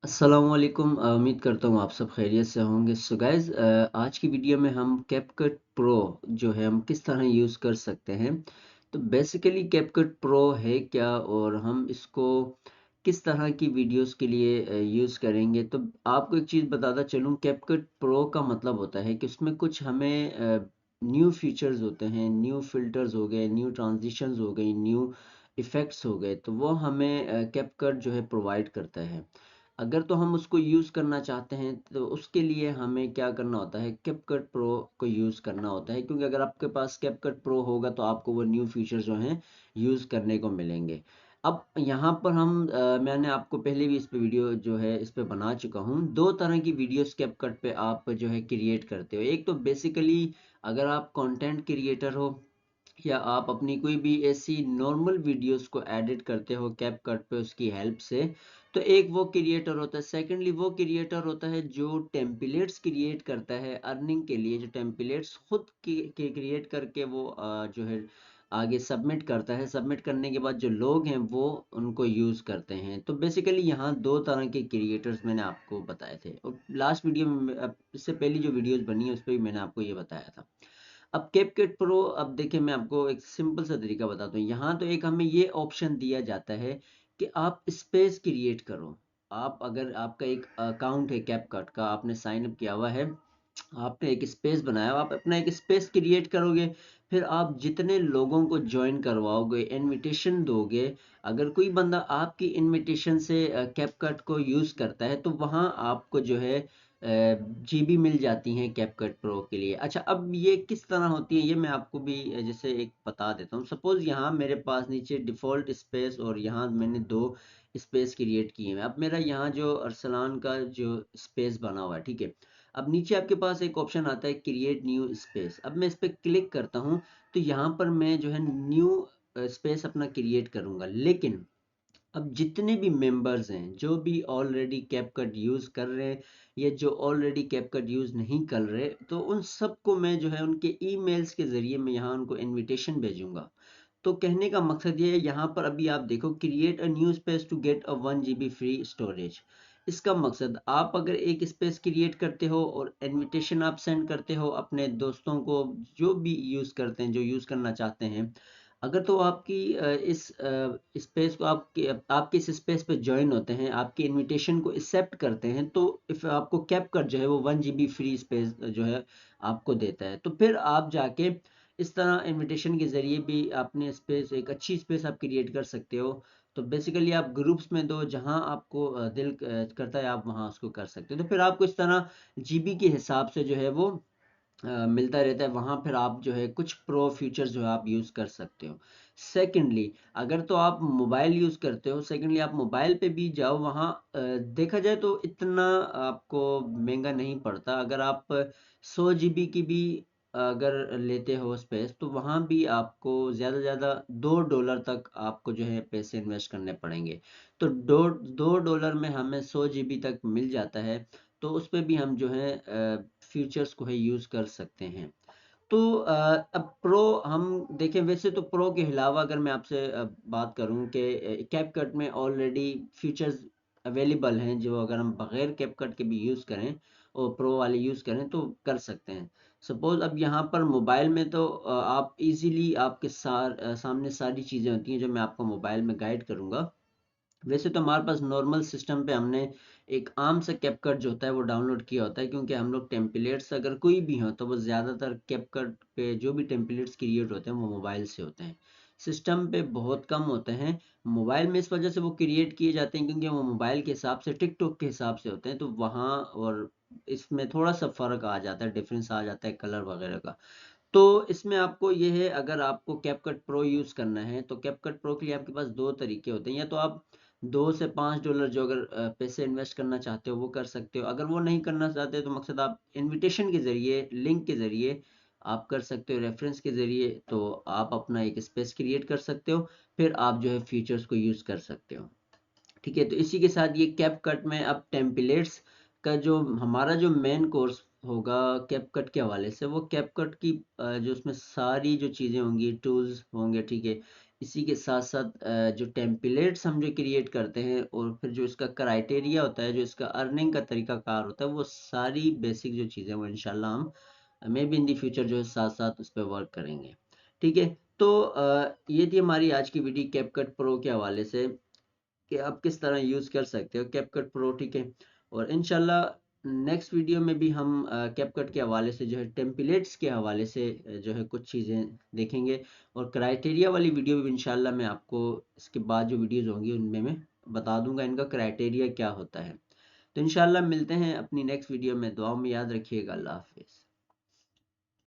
अस्सलामुअलैकुम। उम्मीद करता हूँ आप सब खैरियत से होंगे। सो गाइज़, आज की वीडियो में हम कैपकट प्रो जो है हम किस तरह यूज़ कर सकते हैं। तो बेसिकली कैपकट प्रो है क्या और हम इसको किस तरह की वीडियोस के लिए यूज़ करेंगे। तो आपको एक चीज़ बताता चलूँ, कैपकट प्रो का मतलब होता है कि उसमें कुछ हमें न्यू फीचर्स होते हैं, न्यू फिल्टर्स हो गए, न्यू ट्रांजिशंस हो गई, न्यू इफ़ेक्ट्स हो गए, तो वो हमें कैपकट जो है प्रोवाइड करता है। अगर तो हम उसको यूज़ करना चाहते हैं तो उसके लिए हमें क्या करना होता है, कैपकट प्रो को यूज़ करना होता है, क्योंकि अगर आपके पास कैपकट प्रो होगा तो आपको वो न्यू फीचर जो हैं यूज़ करने को मिलेंगे। अब यहाँ पर मैंने आपको पहले भी इस पे वीडियो जो है इस पे बना चुका हूँ। दो तरह की वीडियोस कैपकट पे आप जो है क्रिएट करते हो। एक तो बेसिकली अगर आप कंटेंट क्रिएटर हो या आप अपनी कोई भी ऐसी नॉर्मल वीडियोस को एडिट करते हो कैपकट पे उसकी हेल्प से, तो एक वो क्रिएटर होता है। सेकेंडली वो क्रिएटर होता है जो टेम्पलेट्स क्रिएट करता है अर्निंग के लिए, जो टेम्पलेट्स खुद के क्रिएट करके वो जो है आगे सबमिट करता है। सबमिट करने के बाद जो लोग हैं वो उनको यूज़ करते हैं। तो बेसिकली यहाँ दो तरह के क्रिएटर्स मैंने आपको बताए थे, और लास्ट वीडियो में इससे पहली जो वीडियोस बनी है उस पर भी मैंने आपको ये बताया था। अब कैपकट प्रो, अब देखिए मैं आपको एक सिंपल सा तरीका बताता हूँ। यहाँ तो एक हमें ये ऑप्शन दिया जाता है कि आप स्पेस क्रिएट करो। आप अगर आपका एक अकाउंट है कैपकट का, आपने साइन अप किया हुआ है, आपने एक स्पेस बनाया, आप अपना एक स्पेस क्रिएट करोगे, फिर आप जितने लोगों को ज्वाइन करवाओगे, इनविटेशन दोगे, अगर कोई बंदा आपकी इनविटेशन से कैपकट को यूज़ करता है तो वहाँ आपको जो है जीबी मिल जाती हैं कैपकट प्रो के लिए। अच्छा, अब ये किस तरह होती है ये मैं आपको भी जैसे एक बता देता हूँ। सपोज यहाँ मेरे पास नीचे डिफ़ॉल्ट स्पेस और यहाँ मैंने दो स्पेस क्रिएट किए हैं। अब मेरा यहाँ जो अरसलान का जो स्पेस बना हुआ है, ठीक है। अब नीचे आपके पास एक ऑप्शन आता है क्रिएट न्यू स्पेस। अब मैं इस पर क्लिक करता हूँ तो यहाँ पर मैं जो है न्यू स्पेस अपना क्रिएट करूँगा। लेकिन अब जितने भी मेंबर्स हैं जो भी ऑलरेडी कैपकट यूज़ कर रहे हैं या जो ऑलरेडी कैपकट यूज़ नहीं कर रहे, तो उन सबको मैं जो है उनके ईमेल्स के ज़रिए मैं यहाँ उनको इनविटेशन भेजूंगा। तो कहने का मकसद ये है, यहाँ पर अभी आप देखो create a new space to get a 1 GB free storage. इसका मकसद, आप अगर एक स्पेस क्रिएट करते हो और इनविटेशन आप सेंड करते हो अपने दोस्तों को जो भी यूज़ करते हैं, जो यूज़ करना चाहते हैं, अगर तो आपकी इस स्पेस को आपके इस स्पेस पे ज्वाइन होते हैं, आपकी इनविटेशन को एक्सेप्ट करते हैं, तो इफ आपको कैपकट जो है वो 1 GB फ्री स्पेस जो है आपको देता है। तो फिर आप जाके इस तरह इनविटेशन के ज़रिए भी अपने स्पेस, एक अच्छी स्पेस आप क्रिएट कर सकते हो। तो बेसिकली आप ग्रुप्स में दो, जहां आपको दिल करता है आप वहां उसको कर सकते हो। तो फिर आपको इस तरह जीबी के हिसाब से जो है वो मिलता रहता है। वहाँ फिर आप जो है कुछ प्रो फीचर्स जो है आप यूज़ कर सकते हो। सेकेंडली अगर तो आप मोबाइल यूज़ करते हो, सेकेंडली आप मोबाइल पे भी जाओ, वहाँ देखा जाए तो इतना आपको महंगा नहीं पड़ता। अगर आप 100 GB की भी अगर लेते हो स्पेस, तो वहाँ भी आपको ज़्यादा से ज़्यादा $2 तक आपको जो है पैसे इन्वेस्ट करने पड़ेंगे। तो $2 में हमें 100 GB तक मिल जाता है। तो उस पे भी हम जो है फीचर्स को है यूज़ कर सकते हैं। तो अब प्रो हम देखें, वैसे तो प्रो के अलावा अगर मैं आपसे बात करूं कि कैपकट में ऑलरेडी फीचर्स अवेलेबल हैं जो अगर हम बगैर कैपकट के भी यूज़ करें और प्रो वाले यूज़ करें तो कर सकते हैं। सपोज अब यहाँ पर मोबाइल में तो आप इजीली आपके सामने सारी चीज़ें होती हैं जो मैं आपको मोबाइल में गाइड करूँगा। वैसे तो हमारे पास नॉर्मल सिस्टम पे हमने एक आम सा कैपकट जो होता है वो डाउनलोड किया होता है, क्योंकि हम लोग टेम्पलेट्स अगर कोई भी हो तो वो ज़्यादातर कैपकट पे जो भी टेम्पलेट्स क्रिएट होते हैं वो मोबाइल से होते हैं, सिस्टम पे बहुत कम होते हैं। मोबाइल में इस वजह से वो क्रिएट किए जाते हैं क्योंकि वो मोबाइल के हिसाब से, टिकटॉक के हिसाब से होते हैं, तो वहाँ और इसमें थोड़ा सा फ़र्क आ जाता है, डिफरेंस आ जाता है कलर वगैरह का। तो इसमें आपको ये है, अगर आपको कैपकट प्रो यूज़ करना है तो कैपकट प्रो के लिए आपके पास दो तरीके होते हैं। या तो आप $2 से $5 जो अगर पैसे इन्वेस्ट करना चाहते हो वो कर सकते हो। अगर वो नहीं करना चाहते तो मकसद आप इनविटेशन के ज़रिए, लिंक के ज़रिए आप कर सकते हो, रेफरेंस के ज़रिए, तो आप अपना एक स्पेस क्रिएट कर सकते हो। फिर आप जो है फीचर्स को यूज़ कर सकते हो। ठीक है, तो इसी के साथ ये कैपकट में अब टेम्पलेट्स का जो हमारा जो मेन कोर्स होगा कैपकट के हवाले से, वो कैपकट की जो उसमें सारी जो चीज़ें होंगी, टूल्स होंगे, ठीक है, इसी के साथ साथ जो टेम्पलेट्स हम जो क्रिएट करते हैं और फिर जो इसका क्राइटेरिया होता है, जो इसका अर्निंग का तरीकाकार होता है, वो सारी बेसिक जो चीज़ें वो इंशाल्लाह हम may be in the future जो है साथ साथ उस पर वर्क करेंगे। ठीक है, तो ये थी हमारी आज की वीडियो कैपकट प्रो के हवाले से कि आप किस तरह यूज़ कर सकते हो कैपकट प्रो। ठीक है, और इंशाल्लाह नेक्स्ट वीडियो में भी हम कैपकट के हवाले से जो है टेम्पलेट्स के हवाले से जो है कुछ चीज़ें देखेंगे, और क्राइटेरिया वाली वीडियो भी इंशाल्लाह मैं आपको इसके बाद जो वीडियोज़ होंगी उनमें मैं बता दूंगा इनका क्राइटेरिया क्या होता है। तो इंशाल्लाह मिलते हैं अपनी नेक्स्ट वीडियो में। दुआ में याद रखिएगा। अल्लाह हाफिज़।